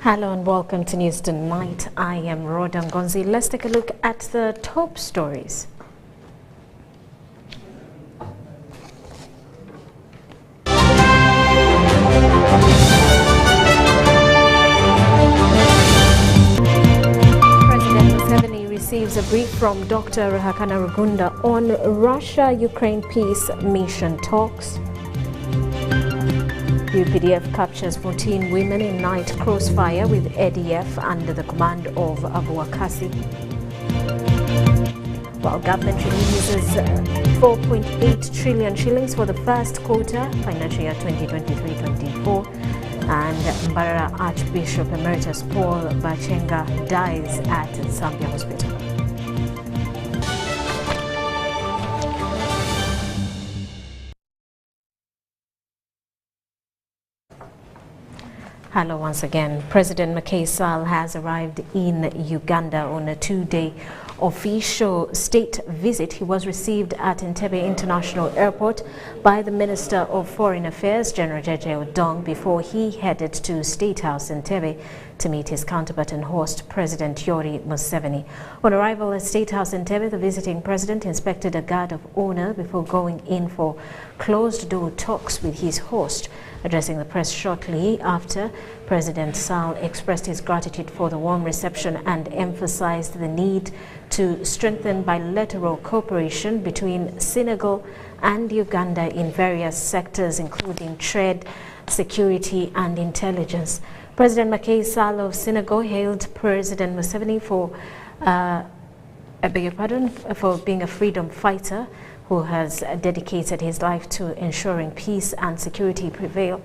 Hello and welcome to News Tonight. I am Rhoda Ngonzi. Let's take a look at the top stories. President Museveni receives a brief from Dr. Rhoda Ngonzi on Russia-Ukraine peace mission talks. UPDF captures 14 women in night crossfire with ADF under the command of Abuakasi. While government releases 4.8 trillion shillings for the first quarter, financial year 2023-24, and Mbarara Archbishop Emeritus Paul Bakyenga dies at Zambia Hospital. Hello once again. President Macky Sall has arrived in Uganda on a two-day official state visit. He was received at Entebbe International Airport by the Minister of Foreign Affairs, General Jeje Odong, before he headed to State House Entebbe to meet his counterpart and host, President Yoweri Museveni. On arrival at State House Entebbe, the visiting president inspected a guard of honor before going in for closed-door talks with his host. Addressing the press shortly after, President Sall expressed his gratitude for the warm reception and emphasized the need to strengthen bilateral cooperation between Senegal and Uganda in various sectors, including trade, security, and intelligence. President Macky Sall of Senegal hailed President Museveni for being a freedom fighter who has dedicated his life to ensuring peace and security prevail,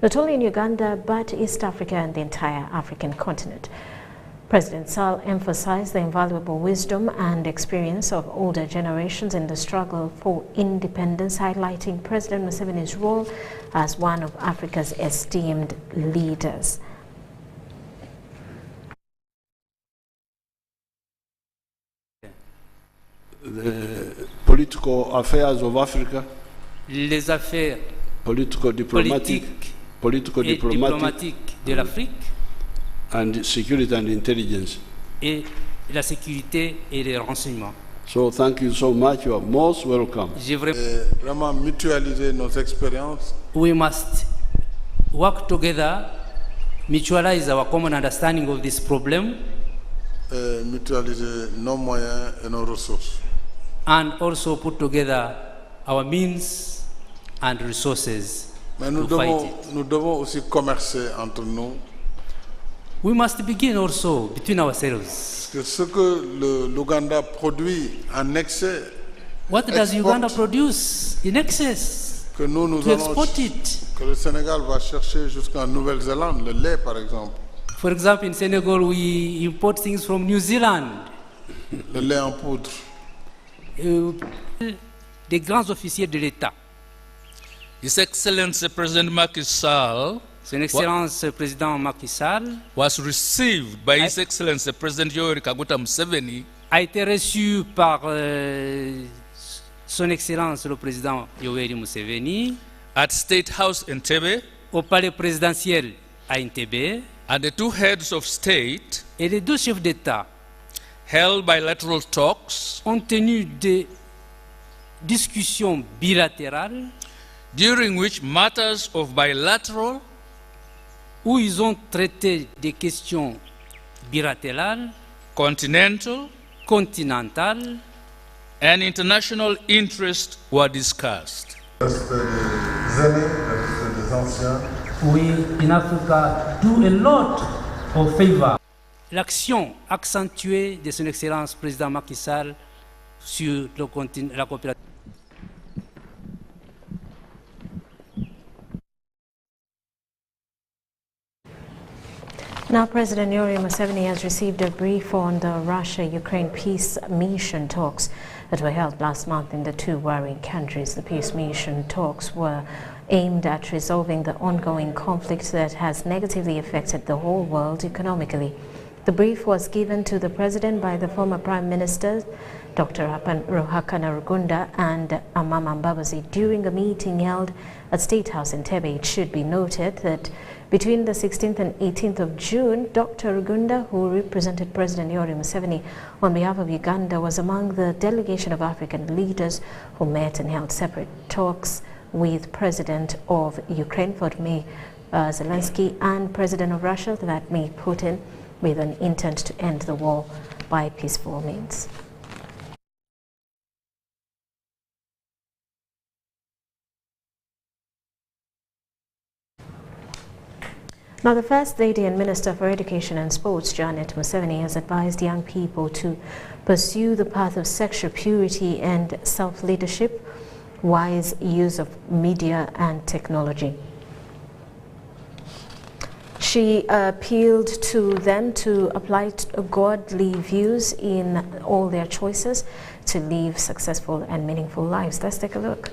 not only in Uganda, but East Africa and the entire African continent. President Sall emphasized the invaluable wisdom and experience of older generations in the struggle for independence, highlighting President Museveni's role as one of Africa's esteemed leaders. The political affairs of Africa, les affaires politico-diplomatic de l'Afrique, and security and intelligence. Et la sécurité et les renseignements. So thank you so much. You are most welcome. Vraiment mutualiser nos expériences. We must work together, mutualize our common understanding of this problem, mutualiser nos moyens et nos ressources. And also put together our means and resources. Mais nous devons aussi commercer entre nous. We must begin also between ourselves. Parce que ce que l'Ouganda produit en excès, what does Uganda produce in excess? Que nous to export it. Que le Sénégal va chercher jusqu'en Nouvelle-Zélande, le lait par exemple. For example, in Senegal, we import things from New Zealand. Le lait en poudre. Des grands officiers de l'État. His Excellency President Macky Sall, Son Excellence Président Macky Sall, was received by His Excellency President Yoweri Museveni, a été reçu par Son Excellence le Président Yoweri Museveni at State House Entebbe, au palais présidentiel à Entebbe, and the two heads of state et les deux chefs d'État held bilateral talks, ont tenu des discussions bilatérales during which matters of bilateral où ils ont traité des questions bilatérales, continental and international interest were discussed. We in Africa do a lot of favor. L'action accentuée de son Excellence Président Macky Sall sur la coopération. Now, President Yoweri Museveni has received a brief on the Russia-Ukraine peace mission talks that were held last month in the two warring countries. The peace mission talks were aimed at resolving the ongoing conflict that has negatively affected the whole world economically. The brief was given to the President by the former Prime Minister, Dr. Rhoda Ngonzi, and Amama Mbabazi during a meeting held at State House in Entebbe. It should be noted that Between the 16th and 18th of June, Dr. Rugunda, who represented President Yoweri Museveni on behalf of Uganda, was among the delegation of African leaders who met and held separate talks with President of Ukraine, Volodymyr Zelensky, and President of Russia, Vladimir Putin, with an intent to end the war by peaceful means. Now, the First Lady and Minister for Education and Sports, Janet Museveni, has advised young people to pursue the path of sexual purity and self-leadership, wise use of media and technology. She appealed to them to apply godly views in all their choices to live successful and meaningful lives. Let's take a look.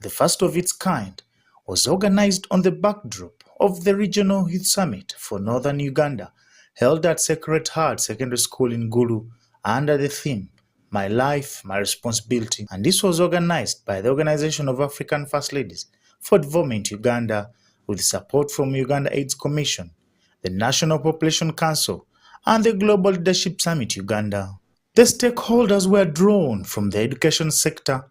The first of its kind was organized on the backdrop of the Regional Youth Summit for Northern Uganda, held at Sacred Heart Secondary School in Gulu under the theme, My Life, My Responsibility. And this was organized by the Organization of African First Ladies for Development Uganda, with support from Uganda AIDS Commission, the National Population Council, and the Global Leadership Summit Uganda. The stakeholders were drawn from the education sector,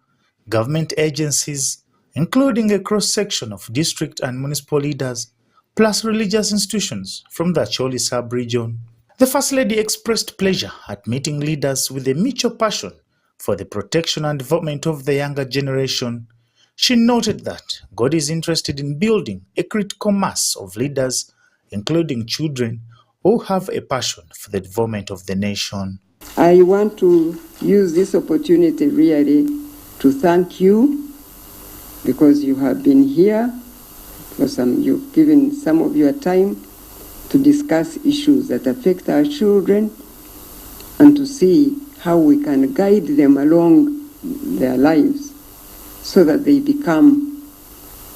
government agencies, including a cross-section of district and municipal leaders, plus religious institutions from the Acholi sub-region. The First Lady expressed pleasure at meeting leaders with a mutual passion for the protection and development of the younger generation. She noted that God is interested in building a critical mass of leaders, including children, who have a passion for the development of the nation. I want to use this opportunity really to thank you, because you have been here, you've given some of your time to discuss issues that affect our children and to see how we can guide them along their lives so that they become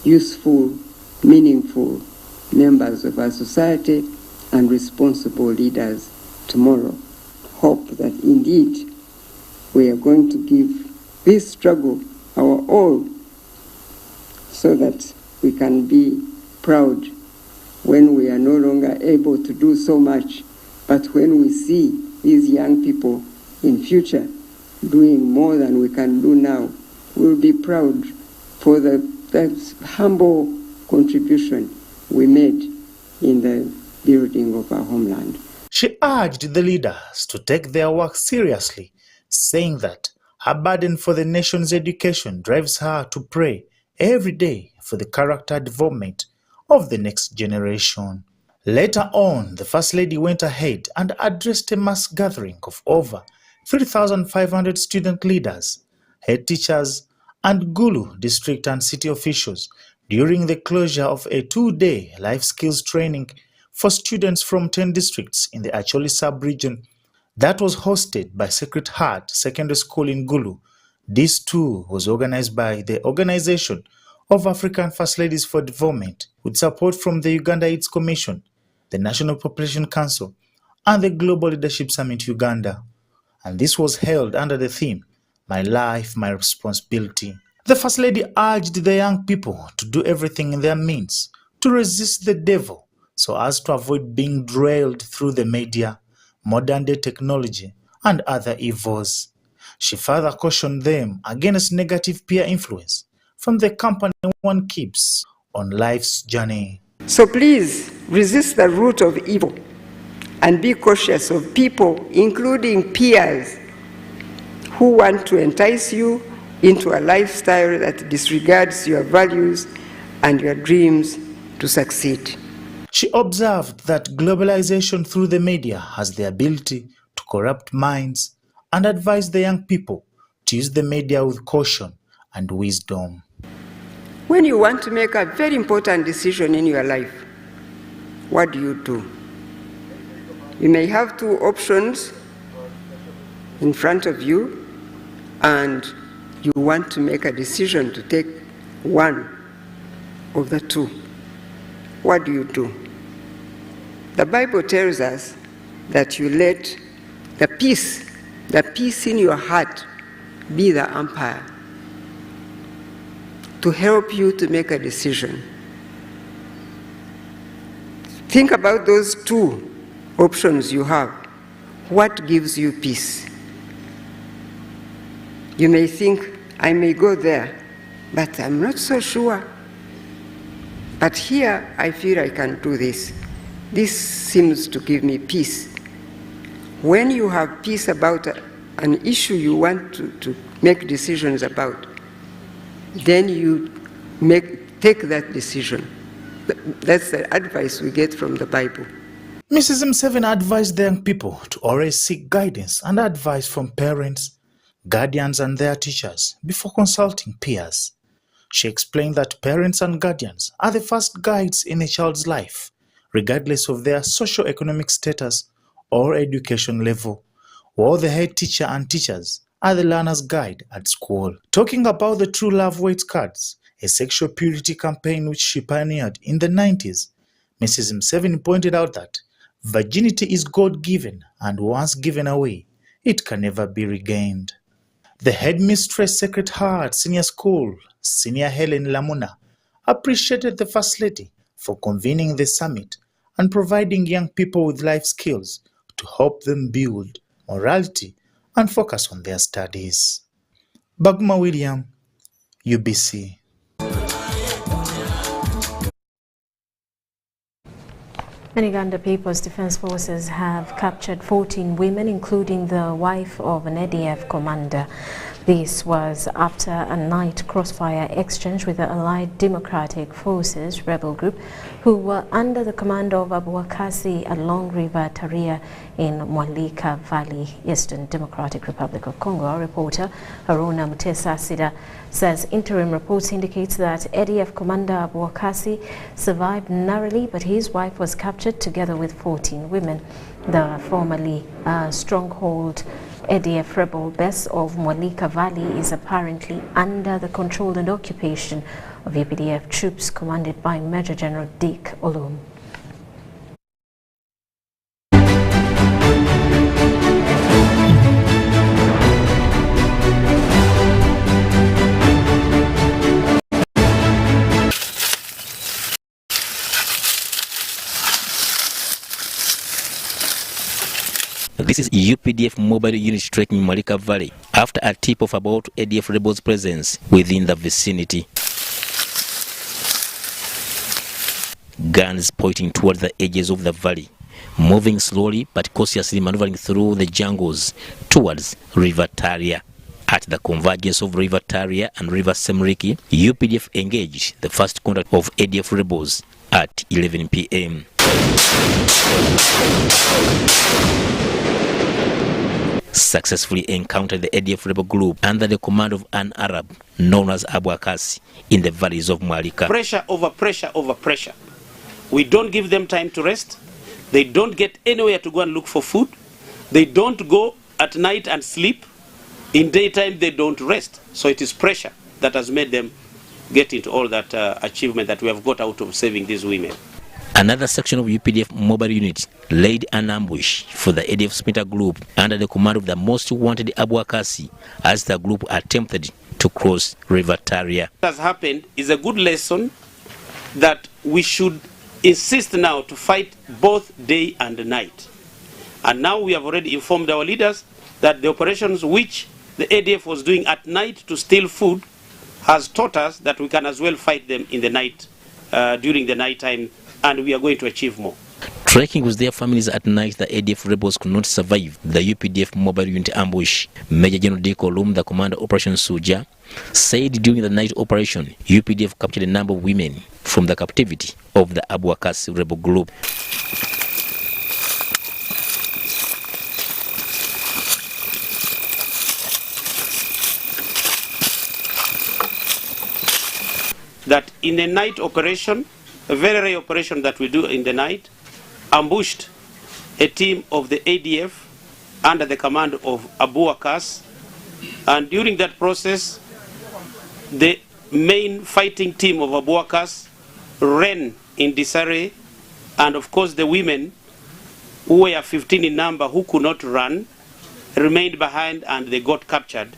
useful, meaningful members of our society and responsible leaders tomorrow. Hope that indeed we are going to give this struggle our all so that we can be proud when we are no longer able to do so much, but when we see these young people in future doing more than we can do now, we'll be proud for the humble contribution we made in the building of our homeland. She urged the leaders to take their work seriously, saying that her burden for the nation's education drives her to pray every day for the character development of the next generation. Later on, the First Lady went ahead and addressed a mass gathering of over 3,500 student leaders, head teachers, and Gulu district and city officials during the closure of a 2-day life skills training for students from 10 districts in the Acholi sub-region that was hosted by Sacred Heart Secondary School in Gulu. This too was organized by the Organization of African First Ladies for Development, with support from the Uganda AIDS Commission, the National Population Council, and the Global Leadership Summit Uganda. And this was held under the theme, My Life, My Responsibility. The First Lady urged the young people to do everything in their means to resist the devil so as to avoid being drilled through the media, modern-day technology, and other evils. She further cautioned them against negative peer influence from the company one keeps on life's journey. So please resist the root of evil and be cautious of people, including peers, who want to entice you into a lifestyle that disregards your values and your dreams to succeed. She observed that globalization through the media has the ability to corrupt minds and advised the young people to use the media with caution and wisdom. When you want to make a very important decision in your life, what do? You may have two options in front of you, and you want to make a decision to take one of the two. What do? The Bible tells us that you let the peace in your heart be the umpire to help you to make a decision. Think about those two options you have. What gives you peace? You may think, I may go there, but I'm not so sure. But here, I feel I can do this. This seems to give me peace. When you have peace about an issue you want to make decisions about, then you take that decision. That's the advice we get from the Bible. Mrs. Museveni advised the young people to always seek guidance and advice from parents, guardians and their teachers before consulting peers. She explained that parents and guardians are the first guides in a child's life, regardless of their socio-economic status or education level, while the head teacher and teachers are the learner's guide at school. Talking about the True Love Weight Cards, a sexual purity campaign which she pioneered in the 90s, Mrs. Museveni pointed out that virginity is God-given and once given away, it can never be regained. The headmistress Sacred Heart Senior School, Senior Helen Lamuna, appreciated the First Lady for convening the summit and providing young people with life skills to help them build morality and focus on their studies. Baguma William, UBC. And Uganda People's Defense Forces have captured 14 women, including the wife of an ADF commander. This was after a night crossfire exchange with the Allied Democratic Forces rebel group, who were under the command of Abu Wakasi along River Taria in Mwalika Valley, Eastern Democratic Republic of Congo. Our reporter Haruna Mutesa Sida says interim reports indicates that ADF commander Abu Wakasi survived narrowly, but his wife was captured together with 14 women. The formerly stronghold ADF rebel base of Mwalika Valley is apparently under the control and occupation of UPDF troops commanded by Major General Dick Olum. This is UPDF mobile unit striking Mwalika Valley after a tip of about ADF rebels' presence within the vicinity. Guns pointing toward the edges of the valley, moving slowly but cautiously maneuvering through the jungles towards River Taria. At the convergence of River Taria and River Semriki, UPDF engaged the first contact of ADF rebels at 11 p.m. Successfully encountered the ADF rebel group under the command of an Arab known as Abu Wakasi in the valleys of Mwalika. Pressure over pressure over pressure. We don't give them time to rest. They don't get anywhere to go and look for food. They don't go at night and sleep. In daytime, they don't rest. So it is pressure that has made them get into all that achievement that we have got out of saving these women. Another section of UPDF mobile unit laid an ambush for the ADF splinter group under the command of the most wanted Abu Wakasi as the group attempted to cross River Taria. What has happened is a good lesson that we should insist now to fight both day and night. And now we have already informed our leaders that the operations which the ADF was doing at night to steal food has taught us that we can as well fight them in the night, during the night time, and we are going to achieve more. Trekking with their families at night, the ADF rebels could not survive the UPDF mobile unit ambush. Major General Dick Olum, the commander of Operation Suja, said during the night operation, UPDF captured a number of women from the captivity of the Abu Wakasi rebel group. That in a night operation, a very rare operation that we do in the night, ambushed a team of the ADF under the command of Abu Wakasi, and during that process, the main fighting team of Abu Wakasi ran in disarray, and of course the women, who were 15 in number, who could not run, remained behind and they got captured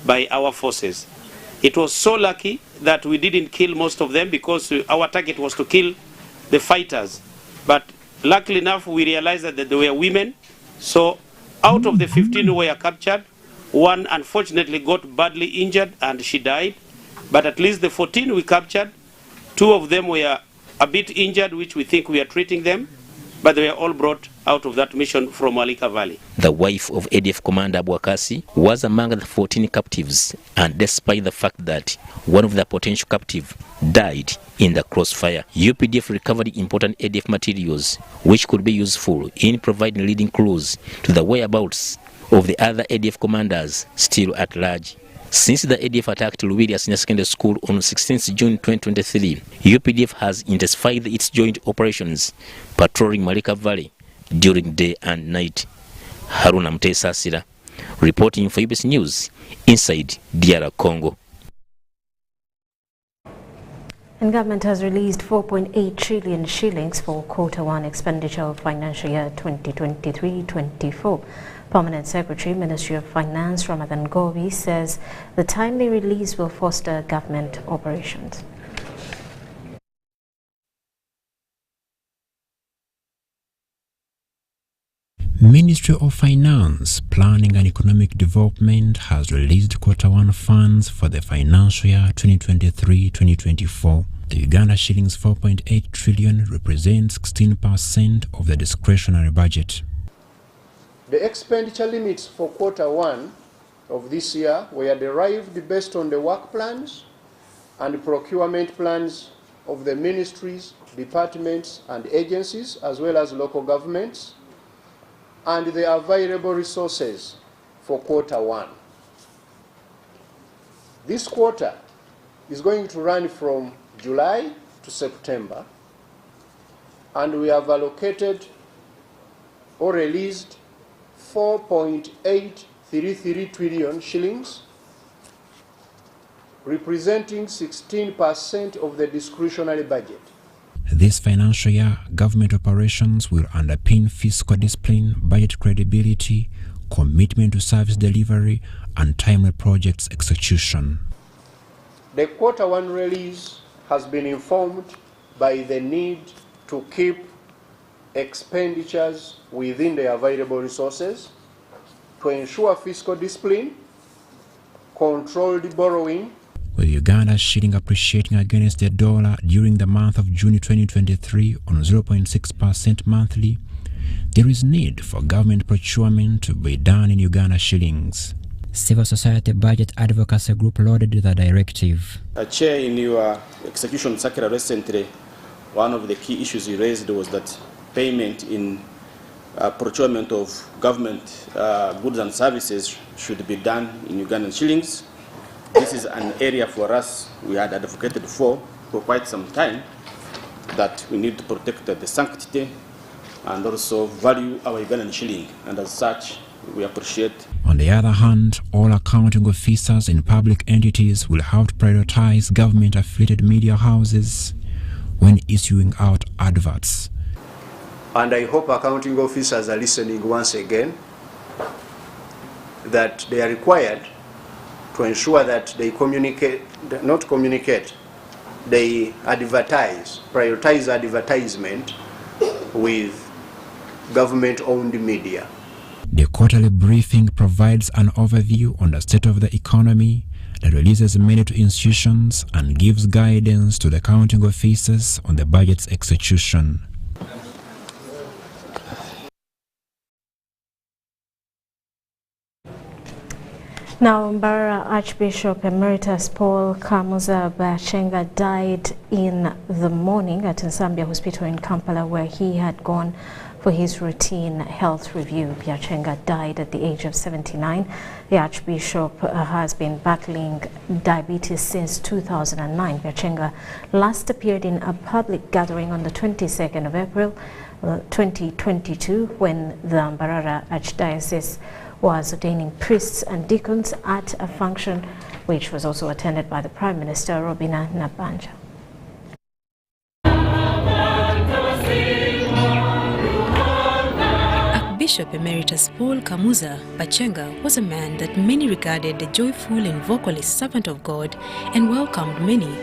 by our forces. It was so lucky that we didn't kill most of them because our target was to kill the fighters. But Luckily enough, we realized that there were women. So out of the 15 who were captured, one unfortunately got badly injured and she died. But at least the 14 we captured, 2 of them were a bit injured, which we think we are treating them, but they were all brought out of that mission from Walika Valley. The wife of ADF Commander Bwakasi was among the 14 captives, and despite the fact that one of the potential captives died in the crossfire, UPDF recovered important ADF materials which could be useful in providing leading clues to the whereabouts of the other ADF commanders still at large. Since the ADF attacked Luwiri Senior Secondary School on 16th June 2023, UPDF has intensified its joint operations, patrolling Walika Valley during day and night. Haruna Mutesasira, reporting for UBS News inside DR Congo. And government has released 4.8 trillion shillings for Q1 expenditure of financial year 2023-24. Permanent Secretary, Ministry of Finance, Rhoda Ngonzi, says the timely release will foster government operations. Ministry of Finance, Planning and Economic Development has released Q1 funds for the financial year 2023-2024. The Uganda shillings 4.8 trillion represents 16% of the discretionary budget. The expenditure limits for Q1 of this year were derived based on the work plans and procurement plans of the ministries, departments and agencies, as well as local governments, and the available resources for Q1. This quarter is going to run from July to September, and we have allocated or released 4.833 trillion shillings, representing 16% of the discretionary budget. This financial year, government operations will underpin fiscal discipline, budget credibility, commitment to service delivery, and timely projects execution. The Q1 release has been informed by the need to keep expenditures within the available resources, to ensure fiscal discipline, controlled borrowing. With Uganda shilling appreciating against the dollar during the month of June 2023 on 0.6% monthly, there is need for government procurement to be done in Uganda shillings. Civil Society Budget Advocacy Group lauded the directive. Chair, in your execution circular recently, one of the key issues you raised was that payment in procurement of government goods and services should be done in Ugandan shillings. This is an area for us we had advocated for quite some time, that we need to protect the sanctity and also value our Ugandan shilling, and as such we appreciate. On the other hand, all accounting officers in public entities will have to prioritize government-affiliated media houses when issuing out adverts. And I hope accounting officers are listening once again, that they are required to ensure that they they advertise, prioritize advertisement with government-owned media. The quarterly briefing provides an overview on the state of the economy, that releases money to institutions and gives guidance to the accounting officers on the budget's execution. Now, Mbarara Archbishop Emeritus Paul Kamuza Bakyenga died in the morning at Nsambya Hospital in Kampala, where he had gone for his routine health review. Bakyenga died at the age of 79. The Archbishop has been battling diabetes since 2009. Bakyenga last appeared in a public gathering on the 22nd of April 2022, when the Mbarara Archdiocese was ordaining priests and deacons at a function which was also attended by the Prime Minister, Robina Nabanja. Archbishop Emeritus Paul Kamuza Bakyenga was a man that many regarded a joyful and vocalist servant of God and welcomed many,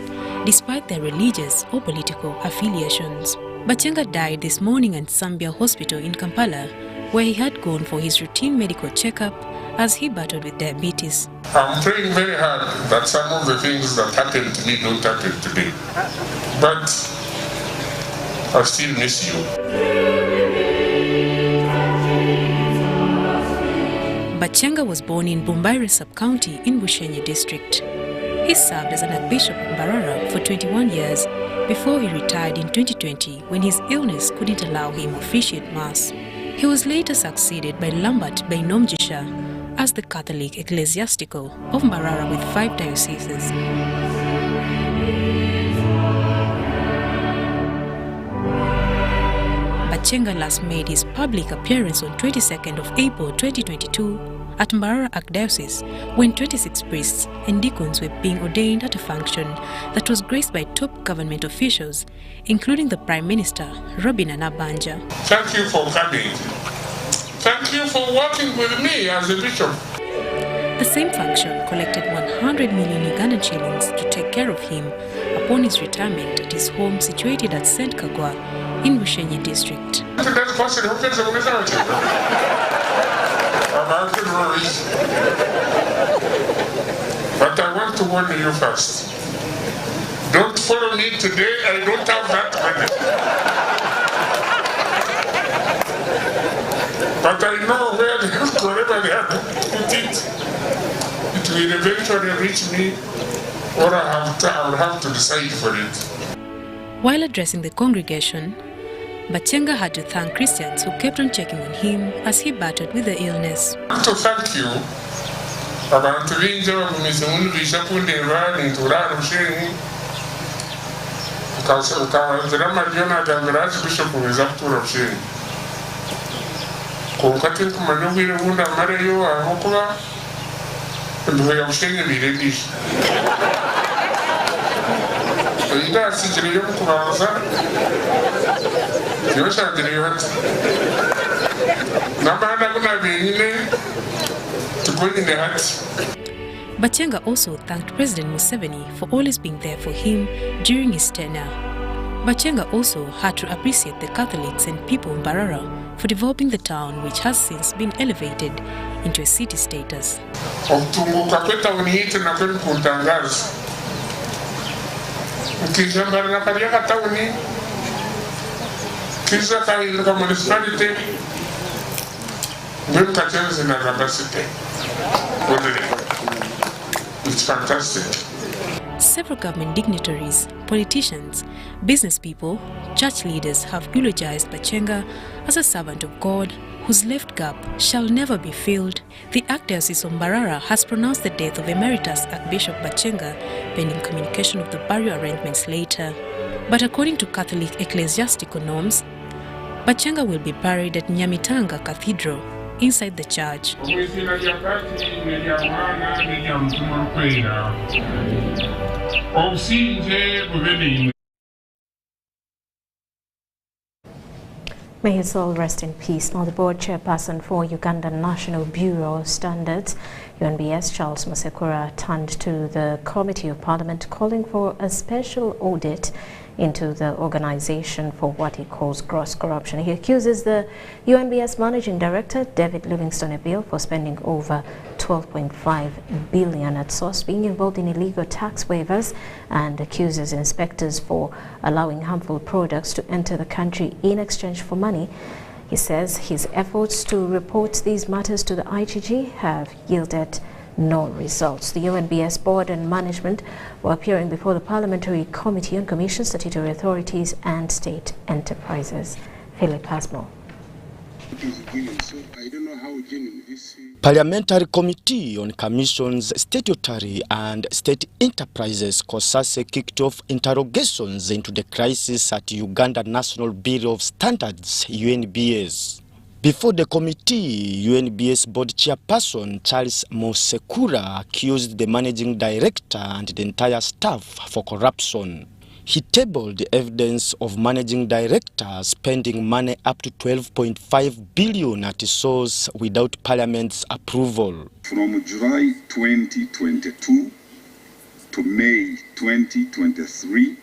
despite their religious or political affiliations. Bakyenga died this morning at Zambia Hospital in Kampala, where he had gone for his routine medical checkup as he battled with diabetes. I'm praying very hard that some of the things that happened to me don't happen to me. But I still miss you. Bakyenga was born in Bumbaire sub-county in Bushenyi district. He served as an Archbishop in Mbarara for 21 years before he retired in 2020 when his illness couldn't allow him to officiate Mass. He was later succeeded by Lambert Bainomjisha as the Catholic Ecclesiastical of Mbarara with 5 dioceses. Bakyenga last made his public appearance on 22nd of April 2022 at Mbarara Archdiocese when 26 priests and deacons were being ordained at a function that was graced by top government officials, including the Prime Minister, Robin Anabanja. Thank you for coming. Thank you for working with me as a bishop. The same function collected 100 million Ugandan shillings to take care of him upon his retirement at his home situated at St. Kagwa in Bushenyi district. But I want to warn you first. Don't follow me today, I don't have that money. But I know wherever they have put it will eventually reach me, or I will have to decide for it. While addressing the congregation, Bakyenga had to thank Christians who kept on checking on him as he battled with the illness. I want to thank you. Abantu bingi bagumisha kundeba nintura rushenyi ukawazira Mariona agambira Archbishop weza kutura rushenyi kokati kumanya bwire bundi amareyo ahakuba nduwe ya rushenyi biredisha ida sigire yo kubanza yoshandire hati nabana kuna benyine tukonyine hati. Bakyenga also thanked President Museveni for always being there for him during his tenure. Bakyenga also had to appreciate the Catholics and people in Mbarara for developing the town, which has since been elevated into a city status. Okutunguka kwetawuni yitu na kwenu kutangaza. Ukija Mbarara kalia katawuni, kisa kailika municipality, ngwenu kachenzi na capacity. It's fantastic. Several government dignitaries, politicians, business people, church leaders have eulogized Bakyenga as a servant of God whose left gap shall never be filled. The Archdiocese of Mbarara has pronounced the death of Emeritus Archbishop Bakyenga pending communication of the burial arrangements later. But according to Catholic ecclesiastical norms, Bakyenga will be buried at Nyamitanga Cathedral inside the church. May his soul rest in peace. Now, the board chairperson for Uganda National Bureau of Standards, UNBS, Charles Musekura, turned to the Committee of Parliament calling for a special audit into the organization for what he calls gross corruption. He accuses the UNBS Managing Director, David Livingstone-Abil, for spending over $12.5 billion at source, being involved in illegal tax waivers, and accuses inspectors for allowing harmful products to enter the country in exchange for money. He says his efforts to report these matters to the IGG have yielded no results. The UNBS board and management were appearing before the Parliamentary Committee on Commissions, Statutory Authorities and State Enterprises. Philip Hasmo. Parliamentary Committee on Commissions, Statutory and State Enterprises COSASE kicked off interrogations into the crisis at Uganda National Bureau of Standards, UNBS. Before the committee, UNBS board chairperson Charles Musekura accused the managing director and the entire staff for corruption. He tabled the evidence of managing director spending money up to $12.5 billion at source without Parliament's approval. From July 2022 to May 2023,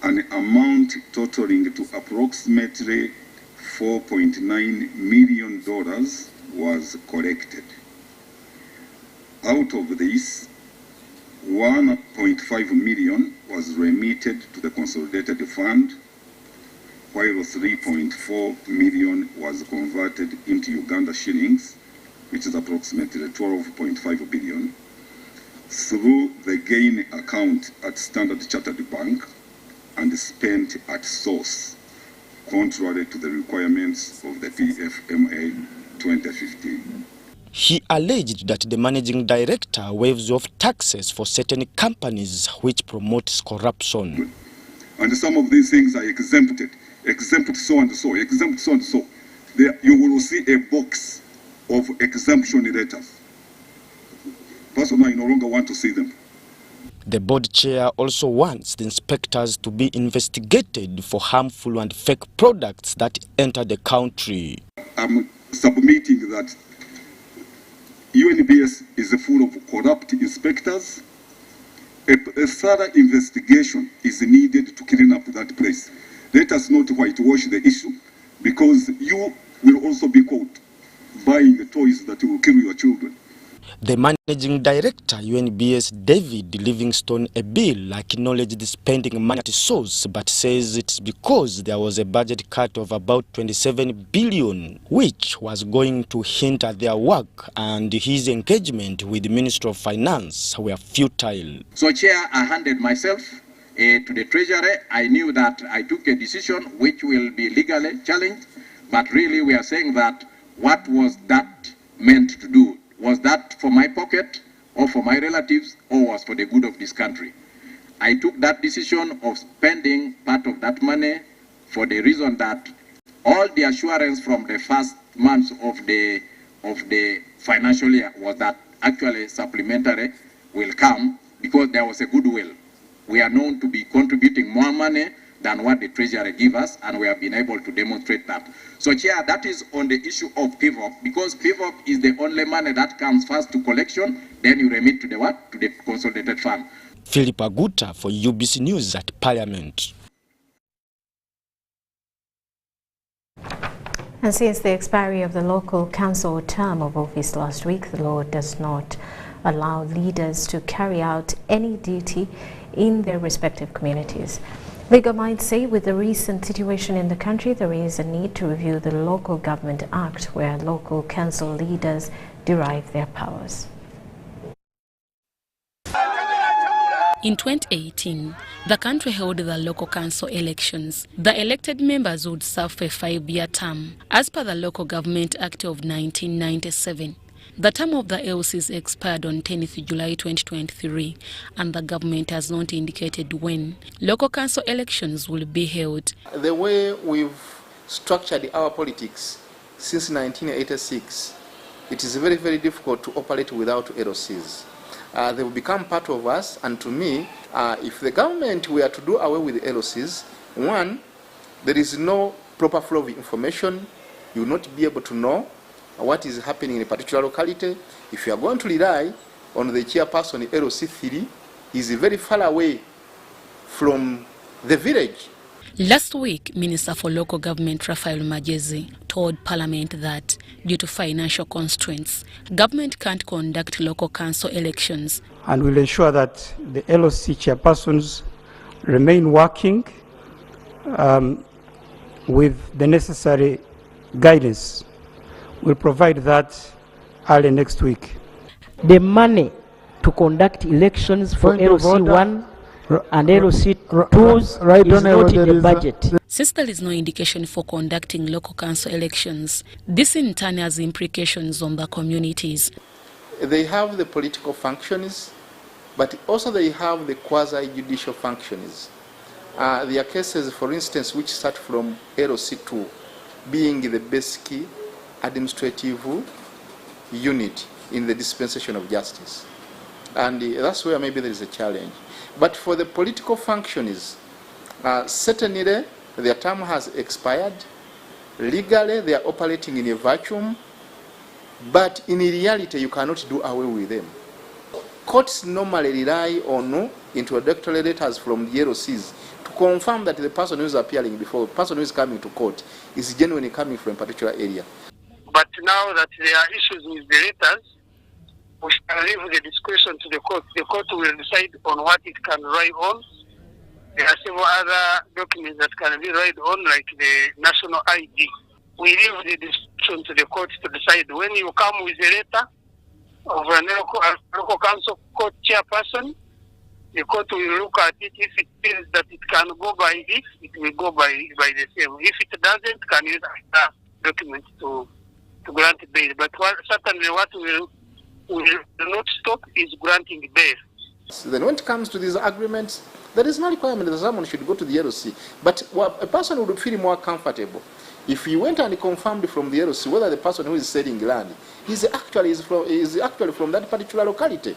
an amount totaling to approximately $4.9 million was collected. Out of this, $1.5 million was remitted to the consolidated fund, while $3.4 million was converted into Uganda shillings, which is approximately 12.5 billion, through the gain account at Standard Chartered Bank and spent at source, contrary to the requirements of the PFMA 2015. He alleged that the managing director waives off taxes for certain companies which promotes corruption. And some of these things are exempted so and so, exempt so and so. There you will see a box of exemption letters. Personally, I no longer want to see them. The board chair also wants the inspectors to be investigated for harmful and fake products that enter the country. I'm submitting that UNBS is full of corrupt inspectors. A thorough investigation is needed to clean up that place. Let us not whitewash the issue, because you will also be caught buying the toys that will kill your children. The managing director, UNBS David Livingstone Ebil, acknowledged spending money at source, but says it's because there was a budget cut of about 27 billion, which was going to hinder their work, and his engagement with the Minister of Finance were futile. So, Chair, I handed myself to the Treasury. I knew that I took a decision which will be legally challenged, but really we are saying that what was that meant to do? Was that for my pocket, or for my relatives, or was for the good of this country? I took that decision of spending part of that money for the reason that all the assurance from the first months of the financial year was that actually supplementary will come because there was a goodwill. We are known to be contributing more money than what the Treasury gives us, and we have been able to demonstrate that. So, Chair, that is on the issue of PVOC, because PVOC is the only money that comes first to collection, then you remit to the what? To the consolidated fund. Philip Aguta for UBC News at Parliament. And since the expiry of the local council term of office last week, the law does not allow leaders to carry out any duty in their respective communities. Legal minds say with the recent situation in the country, there is a need to review the Local Government Act, where local council leaders derive their powers. In 2018, the country held the local council elections. The elected members would serve for a 5-year term, as per the Local Government Act of 1997. The term of the LCs expired on 10th July 2023, and the government has not indicated when local council elections will be held. The way we've structured our politics since 1986, it is very, very difficult to operate without LCs. They will become part of us, and to me, if the government were to do away with LCs, one, there is no proper flow of information. You will not be able to know what is happening in a particular locality. If you are going to rely on the chairperson LC3, he is very far away from the village. Last week, Minister for Local Government Raphael Magezi told Parliament that due to financial constraints, government can't conduct local council elections. And will ensure that the LOC chairpersons remain working with the necessary guidance. We'll provide that early next week. The money to conduct elections for LC1 and LC2 is not in the budget. Since there is no indication for conducting local council elections, this in turn has implications on the communities. They have the political functions, but also they have the quasi-judicial functions. There are cases, for instance, which start from LC2 being the basic administrative unit in the dispensation of justice. And that's where maybe there is a challenge. But for the political functions, certainly their term has expired. Legally, they are operating in a vacuum. But in reality, you cannot do away with them. Courts normally rely on introductory letters from the LOCs to confirm that the person who is appearing before, the person who is coming to court, is genuinely coming from a particular area. But now that there are issues with the letters, we shall leave the discretion to the court. The court will decide on what it can rely on. There are several other documents that can be relied on, like the national ID. We leave the discretion to the court to decide. When you come with a letter of a local council court chairperson, the court will look at it. If it feels that it can go by this, it will go by the same. If it doesn't, can use a document to grant bail. But certainly what will not stop is granting bail. So then when it comes to these agreements, there is no requirement that someone should go to the LOC. But a person would feel more comfortable if he went and confirmed from the LOC whether the person who is selling land is actually from that particular locality.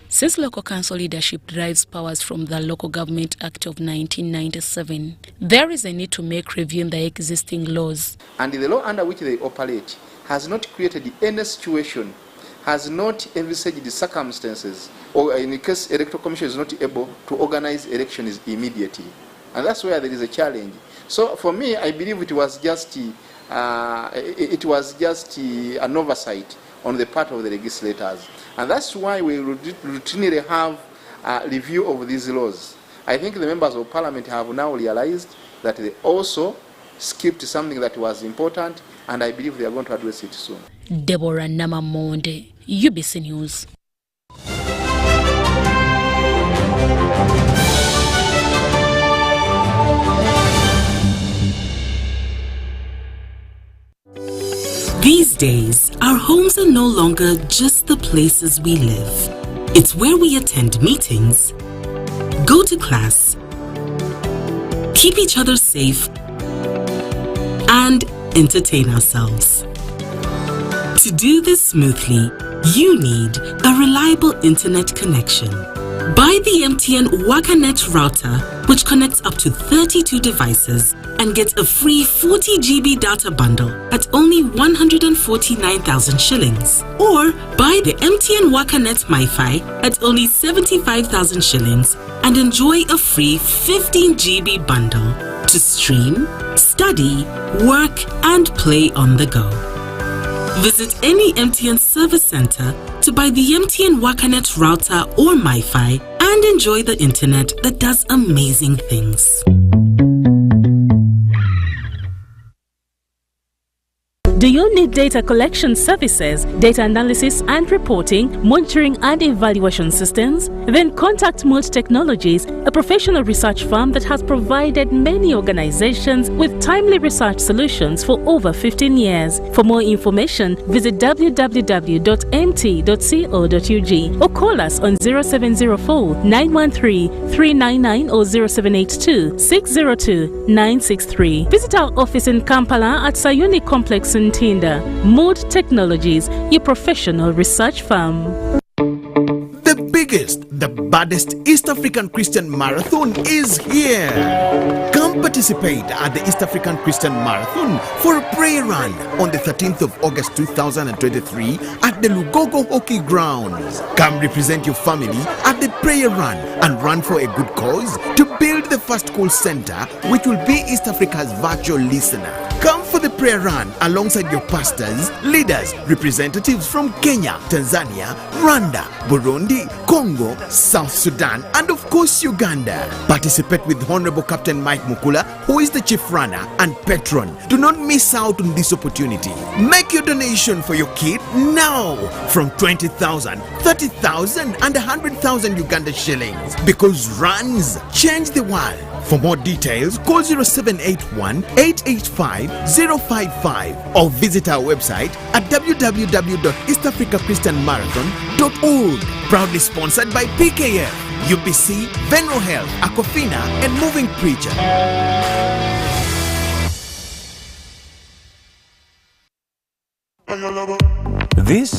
Since local council leadership derives powers from the Local Government Act of 1997, there is a need to make review in the existing laws. And the law under which they operate has not created any situation, has not envisaged the circumstances, or in the case Electoral Commission is not able to organize elections immediately. And that's where there is a challenge. So for me, I believe it was just an oversight on the part of the legislators. And that's why we routinely have a review of these laws. I think the members of parliament have now realized that they also skipped something that was important, and I believe they are going to address it soon. Deborah Namamonde, UBC News. These days, our homes are no longer just the places we live. It's where we attend meetings, go to class, keep each other safe, and entertain ourselves. To do this smoothly, you need a reliable internet connection. Buy the MTN WakaNet router, which connects up to 32 devices and get a free 40 GB data bundle at only 149,000 shillings. Or buy the MTN WakaNet MiFi at only 75,000 shillings and enjoy a free 15 GB bundle to stream, study, work, and play on the go. Visit any MTN service center to buy the MTN WakaNet router or MiFi and enjoy the internet that does amazing things. Do you need data collection services, data analysis and reporting, monitoring and evaluation systems? Then contact Mood Technologies, a professional research firm that has provided many organizations with timely research solutions for over 15 years. For more information, visit www.mt.co.ug or call us on 0704 913 399 or 0782 602 963. Visit our office in Kampala at Sayuni Complex in Tinda. Mood Technologies, your professional research firm. The biggest, the baddest East African Christian Marathon is here. Come participate at the East African Christian Marathon for a prayer run on the 13th of August 2023 at the Lugogo Hockey Grounds. Come represent your family at the prayer run and run for a good cause to build the first call center, which will be East Africa's virtual listener. Come for the prayer run alongside your pastors, leaders, representatives from Kenya, Tanzania, Rwanda, Burundi, Congo, South Sudan, and of course Uganda. Participate with Honorable Captain Mike Mukula, who is the chief runner and patron. Do not miss out on this opportunity. Make your donation for your kid now from 20,000, 30,000 and 100,000 Uganda shillings, because runs change the world. For more details, call 0781 885 055 or visit our website at www.eastafricachristianmarathon.org. Proudly sponsored by PKF, UBC, Venro Health, Aquafina, and Moving Preacher. This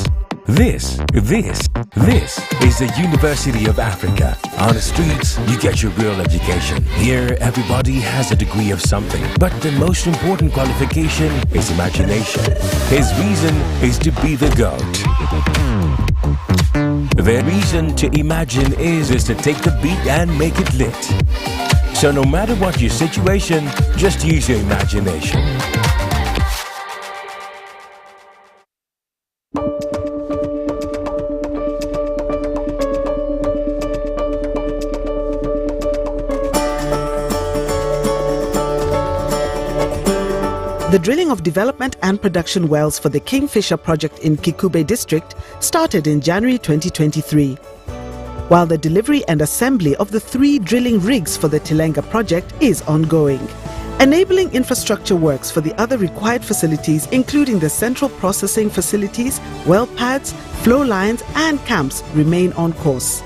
is the University of Africa. On the streets, you get your real education. Here, everybody has a degree of something, but the most important qualification is imagination. His reason is to be the GOAT. The reason to imagine is to take the beat and make it lit. So no matter what your situation, just use your imagination. The drilling of development and production wells for the Kingfisher project in Kikube district started in January 2023, while the delivery and assembly of the 3 drilling rigs for the Tilenga project is ongoing. Enabling infrastructure works for the other required facilities, including the central processing facilities, well pads, flow lines and camps, remain on course.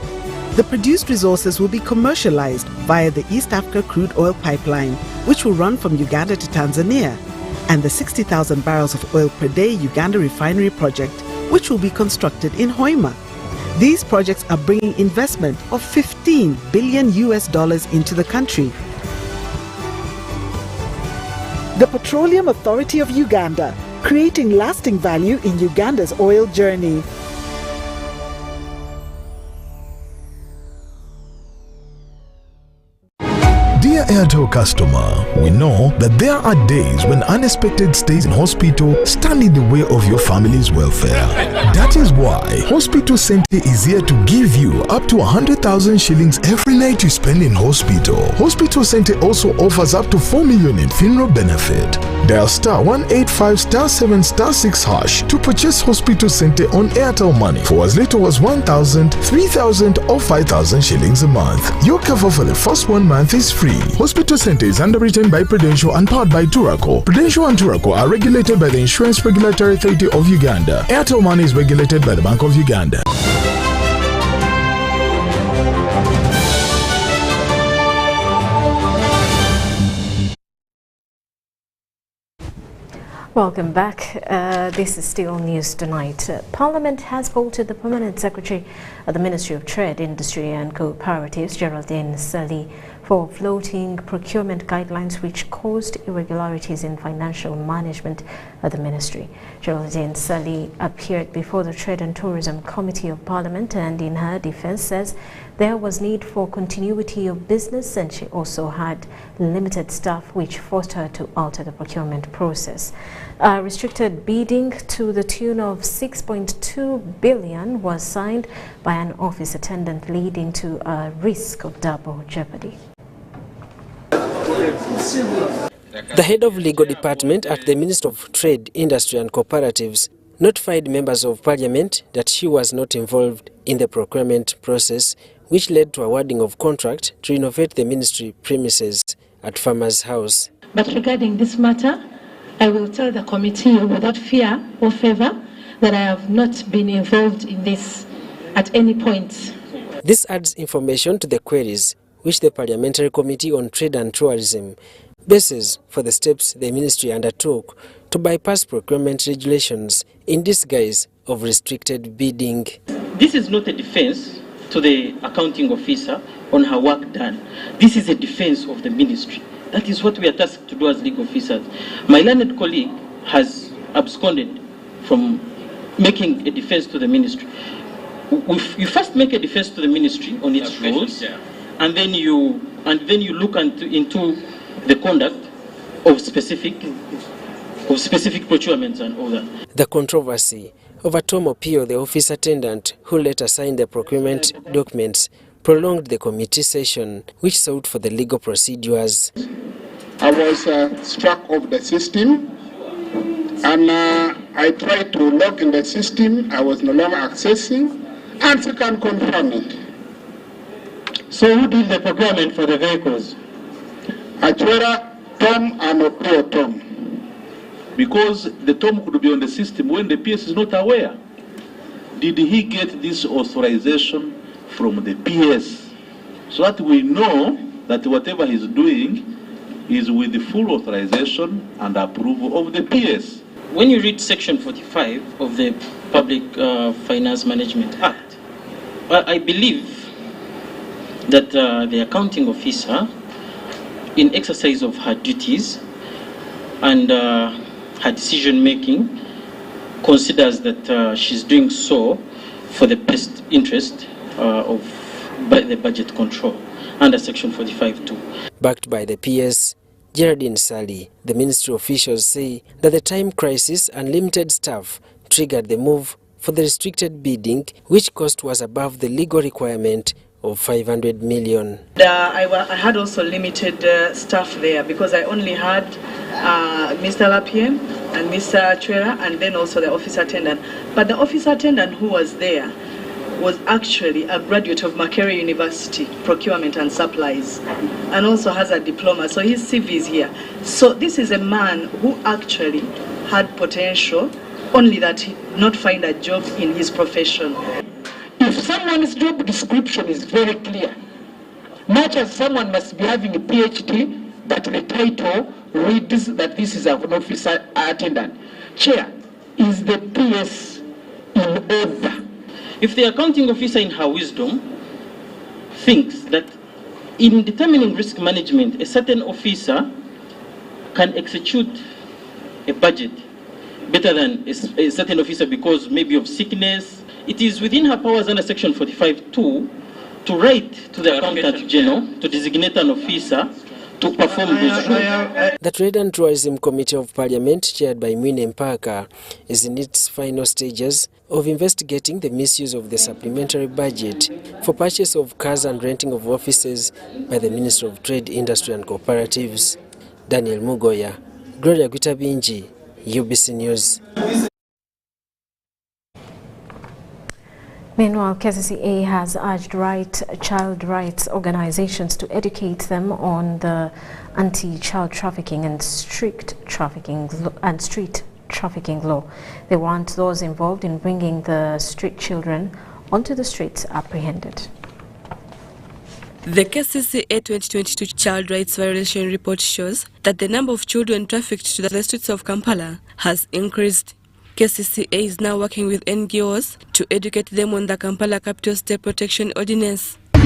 The produced resources will be commercialized via the East Africa crude oil pipeline, which will run from Uganda to Tanzania, and the 60,000 barrels of oil per day Uganda refinery project, which will be constructed in Hoima. These projects are bringing investment of $15 billion into the country. The Petroleum Authority of Uganda, creating lasting value in Uganda's oil journey. Dear Airtel customer, we know that there are days when unexpected stays in hospital stand in the way of your family's welfare. That is why Hospital Center is here to give you up to 100,000 shillings every night you spend in hospital. Hospital Center also offers up to 4 million in funeral benefit. Dial *185*7*6# to purchase Hospital Center on Airtel Money for as little as 1,000, 3,000 or 5,000 shillings a month. Your cover for the first 1 month is free. Hospital Center is underwritten by Prudential and powered by Turaco. Prudential and Turaco are regulated by the Insurance Regulatory Authority of Uganda. Airtel Money is regulated by the Bank of Uganda. Welcome back. This is still News Tonight. Parliament has voted the Permanent Secretary of the Ministry of Trade, Industry and Cooperatives, Geraldine Sally, for floating procurement guidelines which caused irregularities in financial management of the ministry. Geraldine Sally appeared before the Trade and Tourism Committee of Parliament and in her defense says there was need for continuity of business and she also had limited staff which forced her to alter the procurement process. Restricted bidding to the tune of 6.2 billion was signed by an office attendant, leading to a risk of double jeopardy. The head of legal department at the Ministry of Trade, Industry and Cooperatives notified members of parliament that she was not involved in the procurement process, which led to awarding of contract to renovate the ministry premises at Farmers House. But regarding this matter, I will tell the committee without fear or favor that I have not been involved in this at any point. This adds information to the queries which the Parliamentary Committee on Trade and Tourism bases for the steps the ministry undertook to bypass procurement regulations in disguise of restricted bidding. This is not a defense to the accounting officer on her work done. This is a defense of the ministry. That is what we are tasked to do as legal officers. My learned colleague has absconded from making a defense to the ministry. You first make a defense to the ministry on its rules, and then you look into the conduct of specific procurements and all that. The controversy over Tom Opio, the office attendant who later signed the procurement documents, prolonged the committee session, which sought for the legal procedures. I was struck off the system, and I tried to log in the system. I was no longer accessing, and she can confirm it. So who did the procurement for the vehicles? Achwera Tom and Opio Tom. Because the Tom could be on the system when the PS is not aware. Did he get this authorization from the PS? So that we know that whatever he's doing is with the full authorization and approval of the PS. When you read section 45 of the Public Finance Management Act, I believe that the accounting officer, in exercise of her duties and her decision making, considers that she's doing so for the best interest of the budget control. under Section 45(2). Backed by the PS, Geraldine Sally, the ministry officials say that the time crisis and limited staff triggered the move for the restricted bidding, which cost was above the legal requirement of 500 million. I had also limited staff there because I only had Mr. Lapien and Mr. Chwera and then also the office attendant. But the office attendant who was there was actually a graduate of Makerere University, procurement and supplies, and also has a diploma, so his CV is here. So this is a man who actually had potential, only that he did not find a job in his profession. If someone's job description is very clear, much as someone must be having a PhD, but the title reads that this is an officer attendant. Chair, is the PS in order? If the accounting officer in her wisdom thinks that in determining risk management, a certain officer can execute a budget better than a certain officer because maybe of sickness, it is within her powers under Section 45(2) to write to the Accountant General to designate an officer to perform those roles. The Trade and Tourism Committee of Parliament, chaired by Mwine Mpaka, is in its final stages of investigating the misuse of the supplementary budget for purchase of cars and renting of offices by the Minister of Trade, Industry and Cooperatives. Daniel Mugoya, Gloria Gwitabinji, UBC News. Meanwhile, KCCA has urged child rights organizations to educate them on the anti-child trafficking and street trafficking law. They want those involved in bringing the street children onto the streets apprehended. The KCCA 2022 Child Rights Violation Report shows that the number of children trafficked to the streets of Kampala has increased. KCCA is now working with NGOs to educate them on the Kampala Capital State Protection Ordinance. We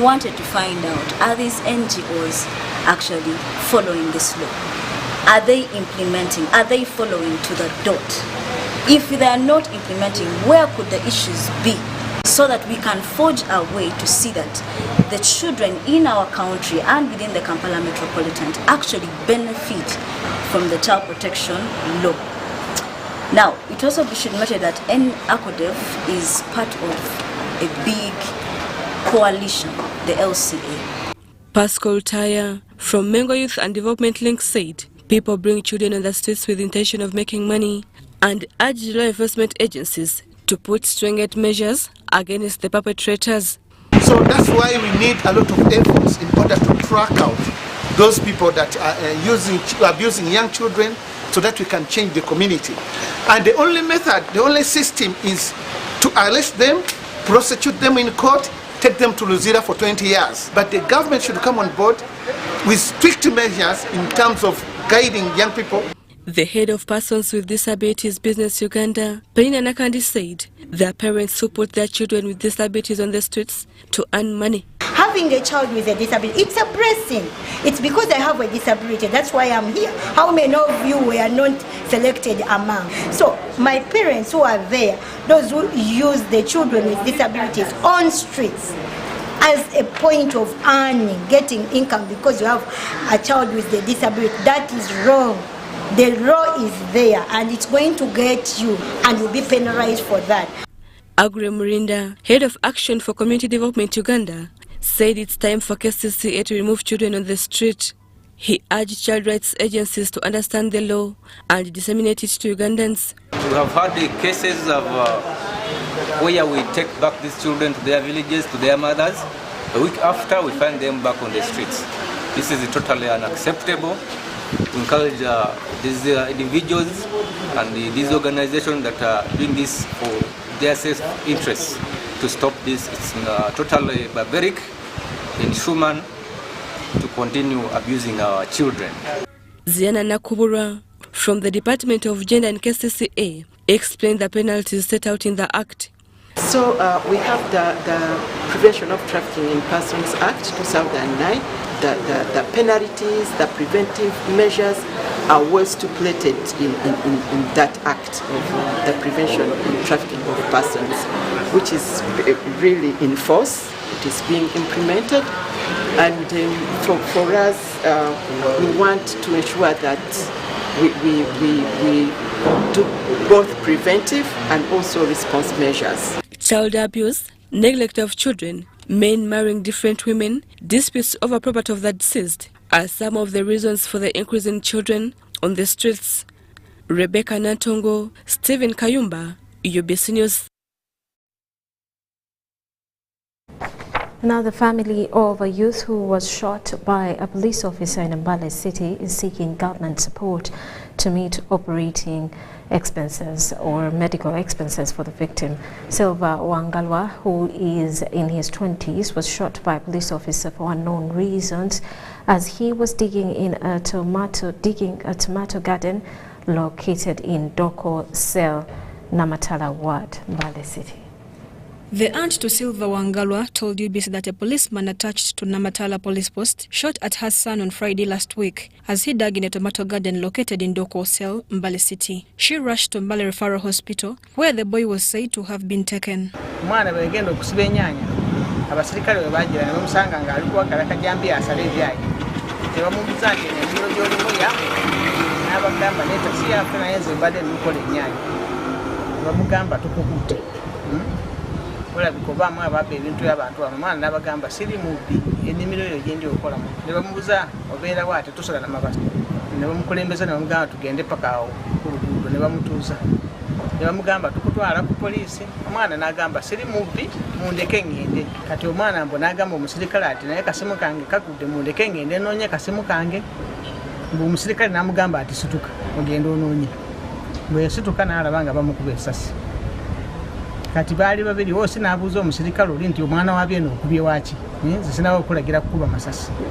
wanted to find out, are these NGOs actually following this law? Are they implementing? Are they following to the dot? If they are not implementing, where could the issues be? So that we can forge our way to see that the children in our country and within the Kampala Metropolitan actually benefit from the child protection law. Now, it also should be noted that ACODEF is part of a big coalition, the LCA. Pascal Taya from Mengo Youth and Development Link said people bring children on the streets with the intention of making money and urged law enforcement agencies to put stringent measures against the perpetrators. So that's why we need a lot of efforts in order to track out those people that are abusing young children so that we can change the community. And the only method, the only system is to arrest them, prosecute them in court, take them to Luzira for 20 years. But the government should come on board with strict measures in terms of guiding young people. The head of Persons with Disabilities Business Uganda, Penina Nakandi, said their parents who put their children with disabilities on the streets to earn money. Having a child with a disability, it's a blessing. It's because I have a disability, that's why I'm here. How many of you were not selected among? So my parents who are there, those who use the children with disabilities on streets as a point of earning, getting income because you have a child with a disability, that is wrong. The law is there and it's going to get you and you'll be penalized for that. Agre Murinda, head of Action for Community Development Uganda, said it's time for KCCA to remove children on the street. He urged child rights agencies to understand the law and disseminate it to Ugandans. We have had the cases of where we take back these children to their villages, to their mothers. A week after, we find them back on the streets. This is totally unacceptable. We encourage these individuals and these organizations that are doing this for their self-interest to stop this. It's totally barbaric, inhuman to continue abusing our children. Ziana Nakubura from the Department of Gender and KCCA explained the penalties set out in the Act. So we have the Prevention of Trafficking in Persons Act 2009, the penalties, the preventive measures, are well stipulated in that act of the prevention and trafficking of persons, which is really in force. It is being implemented, and for us, we want to ensure that we do both preventive and also response measures. Child abuse, neglect of children, men marrying different women, disputes over property of the deceased are some of the reasons for the increase in children on the streets. Rebecca Natongo, Stephen Kayumba, UNBS News. Now, the family of a youth who was shot by a police officer in Mbale City is seeking government support to meet operating expenses or medical expenses for the victim. Silva Wangalwa, who is in his 20s, was shot by a police officer for unknown reasons as he was digging a tomato garden located in Doko Cell, Namatala Ward, Mbale City. The aunt to Silva Wangalwa told UNBS that a policeman attached to Namatala police post shot at her son on Friday last week as he dug in a tomato garden located in Doko Cell, Mbale City. She rushed to Mbale Referral Hospital, where the boy was said to have been taken.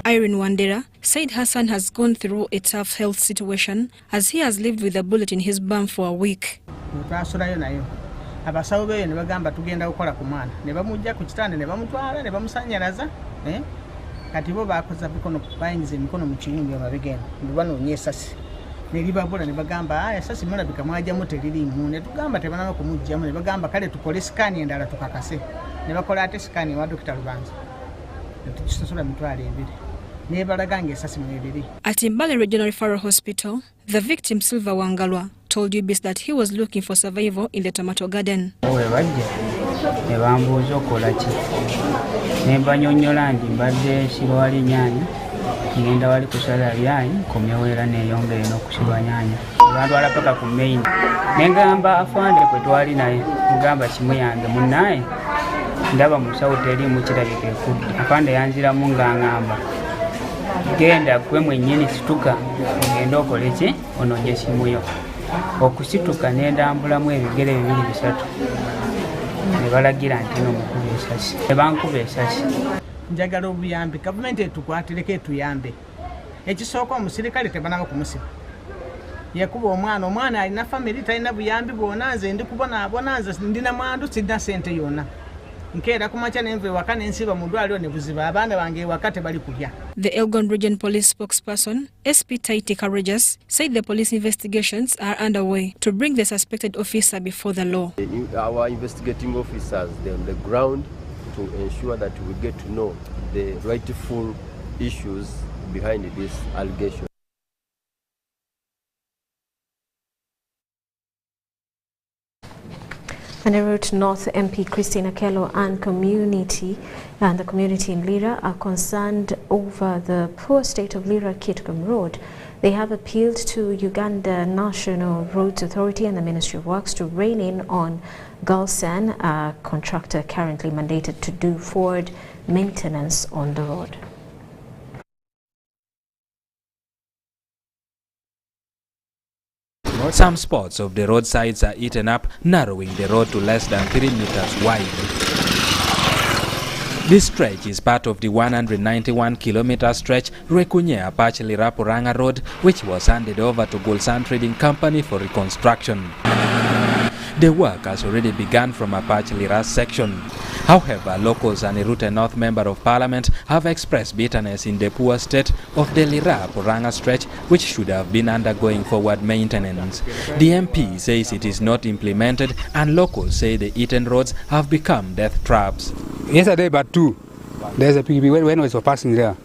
Irene Wandera said her son has gone through a tough health situation as he has lived with a bullet in his bum for a week. At Mbale Regional Referral Hospital, the victim Silva Wangalwa told UNBS that he was looking for survival in the tomato garden. Ngenda wali kusala byayi komyewera neyongere n'okusiba nyanya abantu alapaka ku main nengamba afande kwe twali naye ngamba simu yange munnaye ndaba musawo teri mu kirabike kudde afande yanzira mu ngangamba genda gwe mwennyini situka ogenda okole ki ononye simu yo okusituka nendambulamu ebigere bibiri bisatu ne balagira nti n'omukuba esasi ne bankuba esasi. Njagala obuyambi gavumenti etukwatireko etuyambe ekisooka omusirikale tebanaba kumusiba yakuba omwana alina family talina buyambi bwona nze ndi kubonaabona nze ndina mwandu sirina sente yonna nkeera kumakya nenve ewaka nensiba mu ddwaliro ne buziba abaana bange ewaka tebali kulya. The Elgon Region Police spokesperson SP Taiti Courageous said the police investigations are underway to bring the suspected officer before the law. Our investigating officers, they're on the ground to ensure that we get to know the rightful issues behind this allegation. And the Route North MP Christina Kello and the community in Lira are concerned over the poor state of Lira-Kitgum Road. They have appealed to Uganda National Roads Authority and the Ministry of Works to rein in on Gulsan, a contractor currently mandated to do forward maintenance on the road. Some spots of the roadsides are eaten up, narrowing the road to less than 3 meters wide. This stretch is part of the 191-kilometer stretch Rwekunye-Apache Lira-Puranga Road, which was handed over to Gulsan Trading Company for reconstruction. The work has already begun from Apache Lira section. However, locals and a Rute North Member of Parliament have expressed bitterness in the poor state of the Lira-Poranga stretch, which should have been undergoing forward maintenance. The MP says it is not implemented, and locals say the eaten roads have become death traps. Yesterday, but two, there's a PB when I was passing there.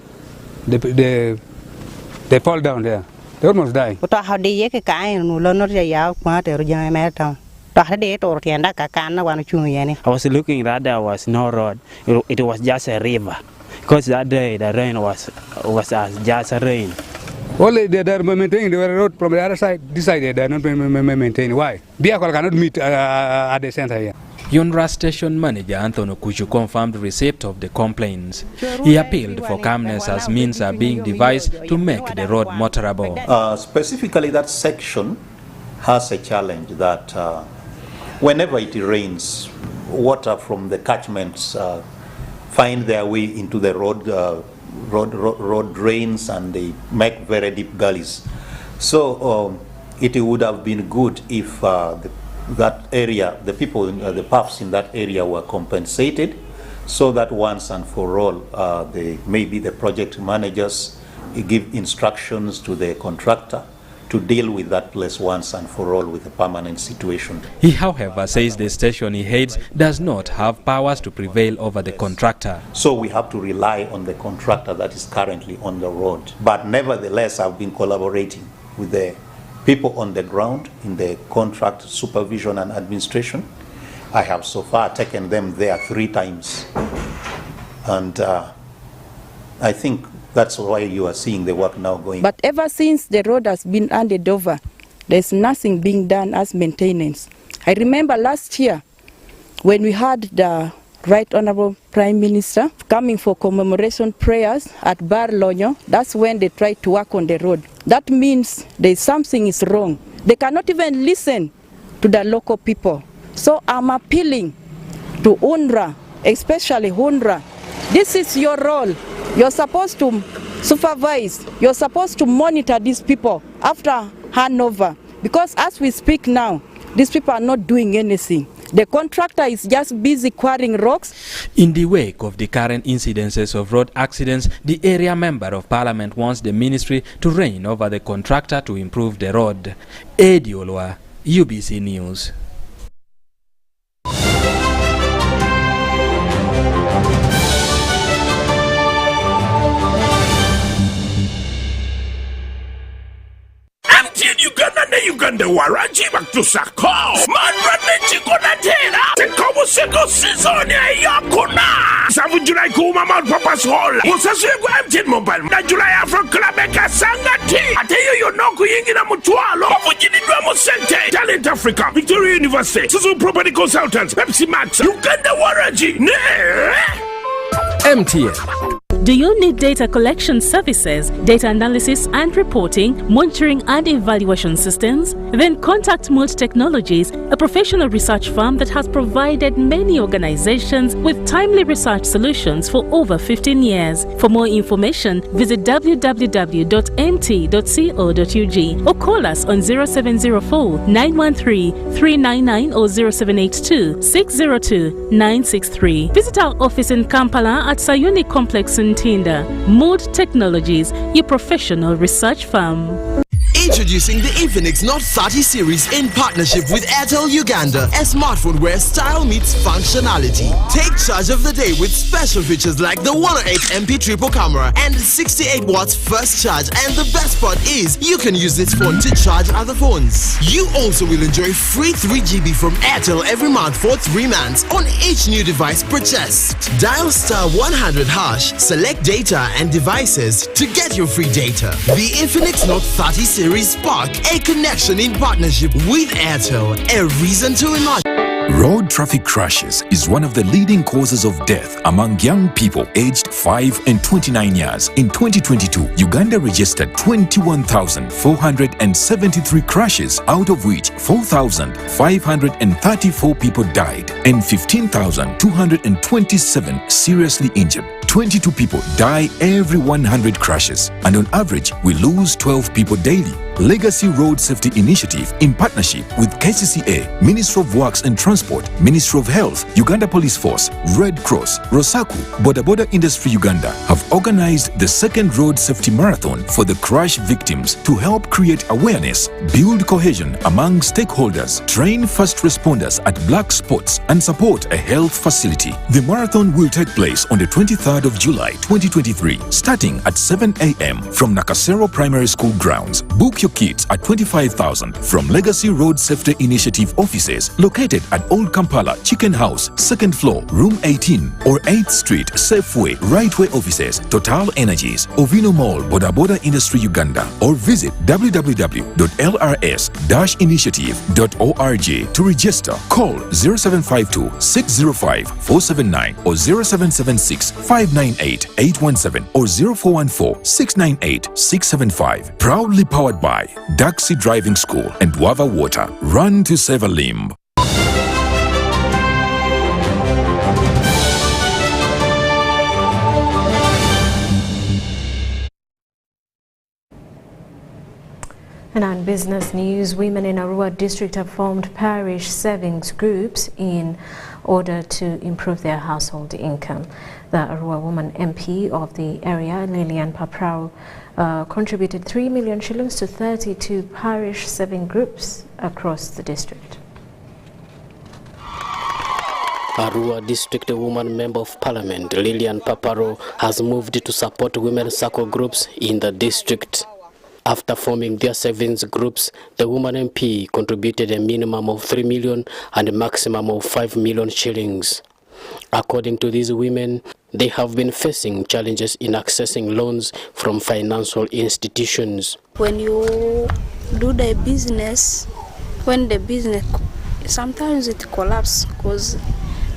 They fall down there. They almost die. I was looking that there was no road. It was just a river. Because that day the rain was just a rain. Only they are maintaining the road from the other side. This side they are not maintaining. Why? Vehicle cannot meet at the center here. UNRWA station manager Anthony Kuchu confirmed receipt of the complaints. He appealed for calmness as means are being devised to make the road motorable. Specifically, that section has a challenge that whenever it rains, water from the catchments find their way into the road drains, and they make very deep gullies. So it would have been good if that area, the people, the paths in that area were compensated, so that once and for all, maybe the project managers give instructions to the contractor to deal with that place once and for all with a permanent situation. He, however, says the station he heads does not have powers to prevail over the contractor. So we have to rely on the contractor that is currently on the road. But nevertheless, I've been collaborating with the people on the ground in the contract supervision and administration. I have so far taken them there 3 times. And I think that's why you are seeing the work now going. But ever since the road has been handed over, there's nothing being done as maintenance. I remember last year when we had the Right Honorable Prime Minister coming for commemoration prayers at Bar Lonyo. That's when they tried to work on the road. That means there's something is wrong. They cannot even listen to the local people. So I'm appealing to UNRWA, especially UNRWA. This is your role. You're supposed to supervise, you're supposed to monitor these people after handover. Because as we speak now, these people are not doing anything. The contractor is just busy quarrying rocks. In the wake of the current incidences of road accidents, the area member of parliament wants the ministry to reign over the contractor to improve the road. Eddie Olwa, UBC News. Uganda waraji batusako manrane chikona tena tekobu seko season yakuna savu July kuma Mount Papa's Hall musaswe kwa MTN Mobile na July Afro Club ekasangati ateyo yonoku yingi na mutwalo bavujinidwa mu sente Talent Africa Victoria University Suzu Property Consultants Pepsi Max Uganda waraji ne MTN. Do you need data collection services, data analysis and reporting, monitoring and evaluation systems? Then contact Mold Technologies, a professional research firm that has provided many organizations with timely research solutions for over 15 years. For more information, visit www.mt.co.ug or call us on 0704 913 399 or 0782 602 963. Visit our office in Kampala at Sayuni Complex in Tinda. Mood Technologies, your professional research firm. Introducing the Infinix Note 30 series in partnership with Airtel Uganda, a smartphone where style meets functionality. Take charge of the day with special features like the 108MP triple camera and 68 watts first charge, and the best part is you can use this phone to charge other phones. You also will enjoy free 3GB from Airtel every month for 3 months on each new device purchased. Dial *100#, select data and devices to get your free data. The Infinix Note 30 series Spark, a connection in partnership with Airtel, a reason to imagine. Road traffic crashes is one of the leading causes of death among young people aged 5 and 29 years. In 2022, Uganda registered 21,473 crashes, out of which 4,534 people died and 15,227 seriously injured. 22 people die every 100 crashes, and on average, we lose 12 people daily. Legacy Road Safety Initiative, in partnership with KCCA, Ministry of Works and Transport, Ministry of Health, Uganda Police Force, Red Cross, Rosaku, Boda Boda Industry Uganda, have organized the second Road Safety Marathon for the crash victims to help create awareness, build cohesion among stakeholders, train first responders at black spots, and support a health facility. The marathon will take place on the 23rd of July 2023, starting at 7 a.m. from Nakasero Primary School grounds. Book your kits at 25,000 from Legacy Road Safety Initiative offices located at Old Kampala Chicken House, 2nd floor, room 18, or 8th Street, Safeway, Rightway offices, Total Energies, Ovino Mall, Boda Boda Industry Uganda, or visit www.lrs-initiative.org to register. Call 0752-605-479 or 0776-598-817 or 0414-698-675. Proudly powered by Daxi Driving School and Wava Water. Run to save a limb. And on business news, women in Arua district have formed parish savings groups in order to improve their household income. The Arua woman MP of the area, Lilian Paprao, contributed 3 million shillings to 32 parish saving groups across the district. Arua District Woman Member of Parliament Lilian Paparo has moved to support women circle groups in the district. After forming their savings groups, the woman MP contributed a minimum of 3 million and a maximum of 5 million shillings. According to these women, they have been facing challenges in accessing loans from financial institutions. When you do the business, sometimes it collapses because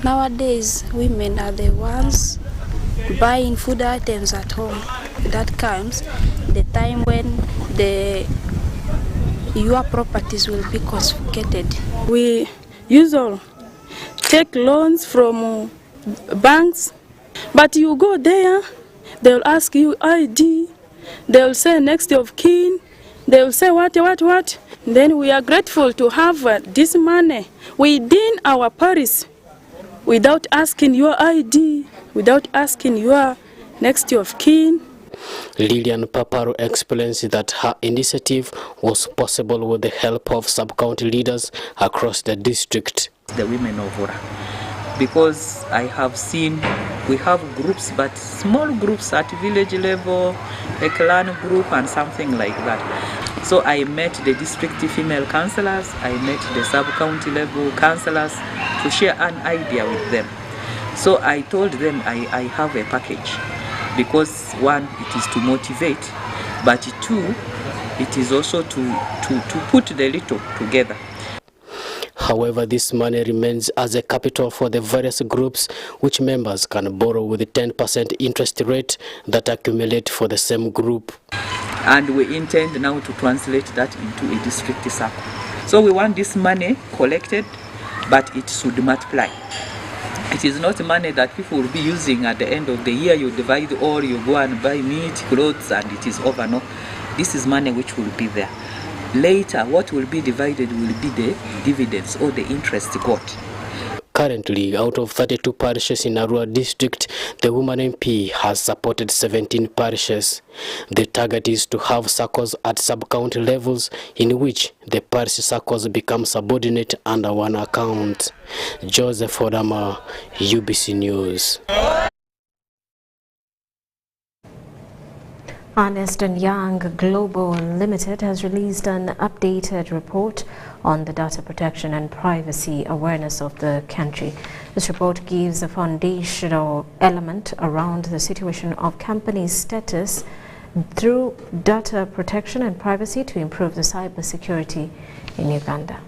nowadays women are the ones buying food items at home. That comes the time when your properties will be confiscated. We usually take loans from banks, but you go there, they'll ask you ID, they'll say next of kin, they'll say what. Then we are grateful to have this money within our parish without asking your ID, without asking your next of kin. Lilian Paparo explains that her initiative was possible with the help of sub-county leaders across the district. The women of Ora, because I have seen we have groups, but small groups at village level, a clan group and something like that. So I met the district female councillors, I met the sub-county level councillors to share an idea with them. So I told them I have a package. Because one, it is to motivate, but two, it is also to put the little together. However, this money remains as a capital for the various groups, which members can borrow with a 10% interest rate that accumulate for the same group. And we intend now to translate that into a district circle. So we want this money collected, but it should multiply. It is not money that people will be using at the end of the year. You divide all, you go and buy meat, clothes, and it is over. No, this is money which will be there. Later, what will be divided will be the dividends or the interest got. Currently, out of 32 parishes in Arua district, the woman MP has supported 17 parishes. The target is to have circles at sub-county levels in which the parish circles become subordinate under one account. Joseph Odama, UBC News. Ernst & Young Global Limited has released an updated report on the data protection and privacy awareness of the country. This report gives a foundational element around the situation of companies' status through data protection and privacy to improve the cybersecurity in Uganda.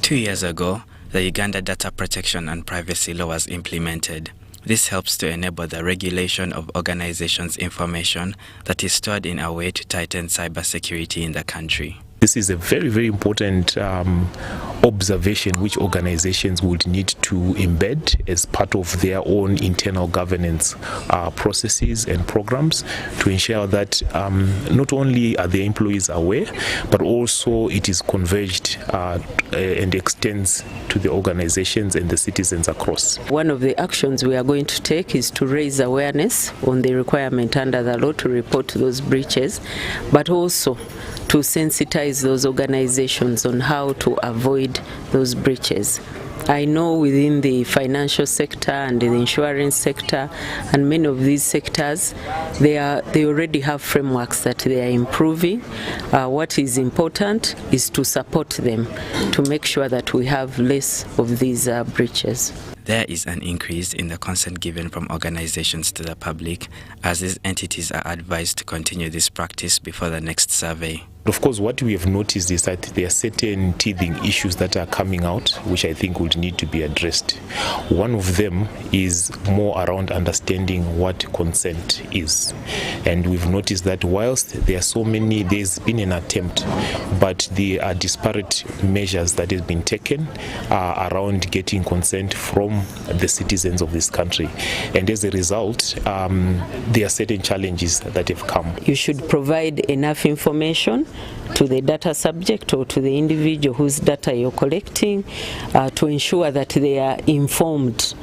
2 years ago, the Uganda Data Protection and Privacy Law was implemented. This helps to enable the regulation of organizations' information that is stored in a way to tighten cybersecurity in the country. This is a very, very important observation which organizations would need to embed as part of their own internal governance processes and programs to ensure that not only are their employees aware, but also it is converged and extends to the organizations and the citizens across. One of the actions we are going to take is to raise awareness on the requirement under the law to report those breaches, but also to sensitize those organizations on how to avoid those breaches. I know within the financial sector and the insurance sector and many of these sectors, they already have frameworks that they are improving. What is important is to support them to make sure that we have less of these breaches. There is an increase in the consent given from organizations to the public, as these entities are advised to continue this practice before the next survey. Of course, what we have noticed is that there are certain teething issues that are coming out, which I think would need to be addressed. One of them is more around understanding what consent is. And we've noticed that whilst there are so many, there's been an attempt, but there are disparate measures that have been taken around getting consent from the citizens of this country. And as a result, there are certain challenges that have come. You should provide enough information to the data subject or to the individual whose data you're collecting to ensure that they are informed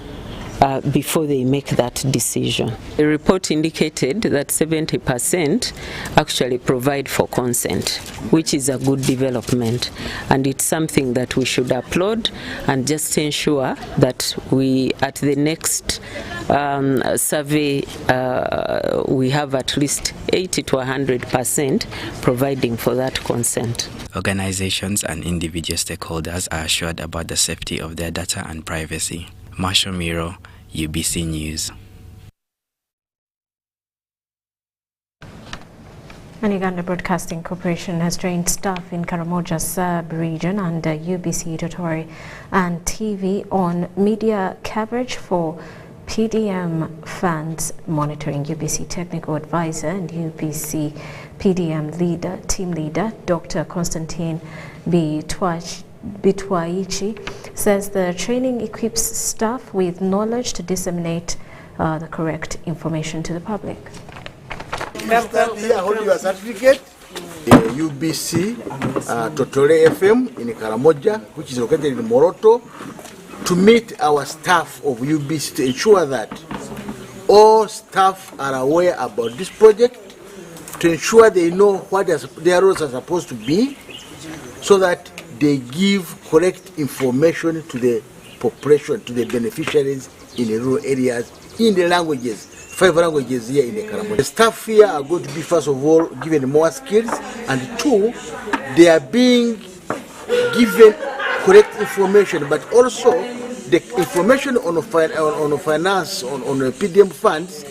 before they make that decision. The report indicated that 70% actually provide for consent, which is a good development, and it's something that we should applaud and just ensure that we, at the next survey, we have at least 80 to 100% providing for that consent. Organizations and individual stakeholders are assured about the safety of their data and privacy. Marshall Miro, UBC News. And Uganda Broadcasting Corporation has trained staff in Karamoja sub-region and UBC Totori and TV on media coverage for PDM funds monitoring. UBC Technical Advisor and UBC PDM leader, team leader, Dr. Constantine Bitwaichi says the training equips staff with knowledge to disseminate the correct information to the public. Here, hold your certificate. The UBC Totore FM in Karamoja, which is located in Moroto, to meet our staff of UBC to ensure that all staff are aware about this project, to ensure they know what their roles are supposed to be, so that they give correct information to the population, to the beneficiaries in the rural areas, in the languages, 5 languages here in the Karamoja. The staff here are going to be, first of all, given more skills, and 2, they are being given correct information, but also the information on finance, on the PDM funds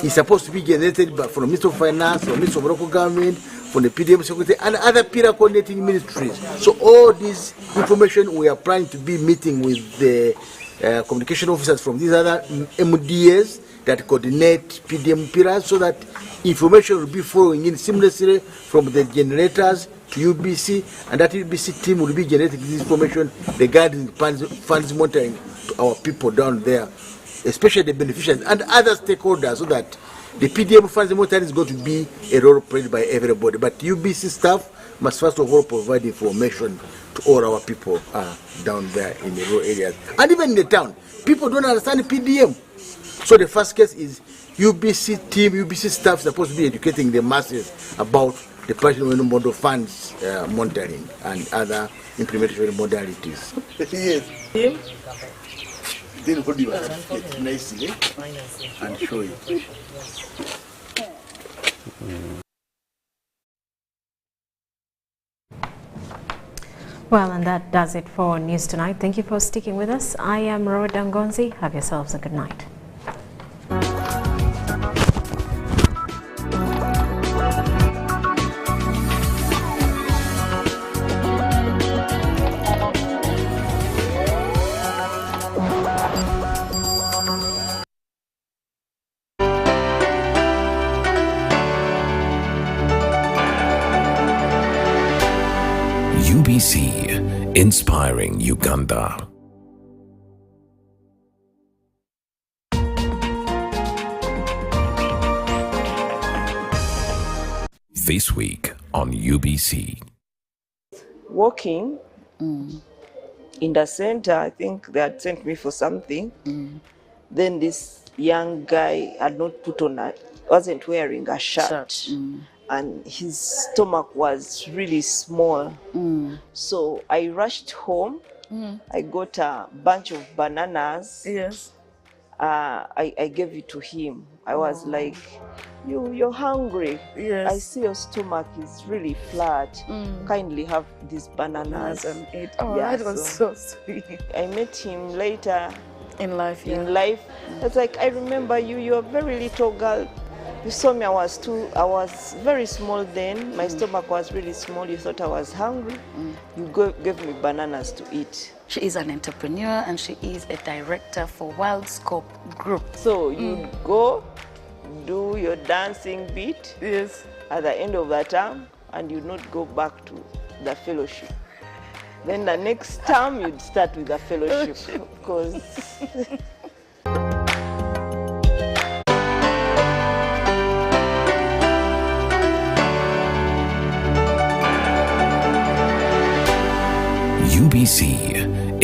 is supposed to be generated from the Ministry of Finance, or Ministry of Local Government, from the PDM Secretary, and other peer coordinating ministries. So all this information we are planning to be meeting with the communication officers from these other MDAs that coordinate PDM pillars, so that information will be flowing in seamlessly from the generators to UBC, and that UBC team will be generating this information regarding funds monitoring to our people down there, especially the beneficiaries and other stakeholders, so that the PDM funds monitoring is going to be a role played by everybody. But UBC staff must first of all provide information to all our people down there in the rural areas. And even in the town, people don't understand PDM. So the first case is UBC team, UBC staff is supposed to be educating the masses about the personal model funds monitoring and other implementation modalities. Yes. Then hold your certificate nicely and show it. Well, and that does it for News Tonight. Thank you for sticking with us. I am Rhoda Ngonzi. Have yourselves a good night. UBC, inspiring Uganda. This week on UBC. Walking in the center, I think they had sent me for something. Then this young guy had not put on wasn't wearing a shirt. And his stomach was really small. So I rushed home. I got a bunch of bananas. Yes. I gave it to him. I was like, you're hungry. Yes. I see your stomach is really flat. Kindly have these bananas. And eat. Oh, yeah, that was so sweet. I met him later in life. Yeah. In life, it's like, I remember you. You're a very little girl. You saw me. I was very small then. My stomach was really small. You thought I was hungry. You gave me bananas to eat. She is an entrepreneur and she is a director for Wild Scope Group. So you go do your dancing beat. Yes. At the end of the term, and you not go back to the fellowship. Then the next term you'd start with the fellowship because. UBC,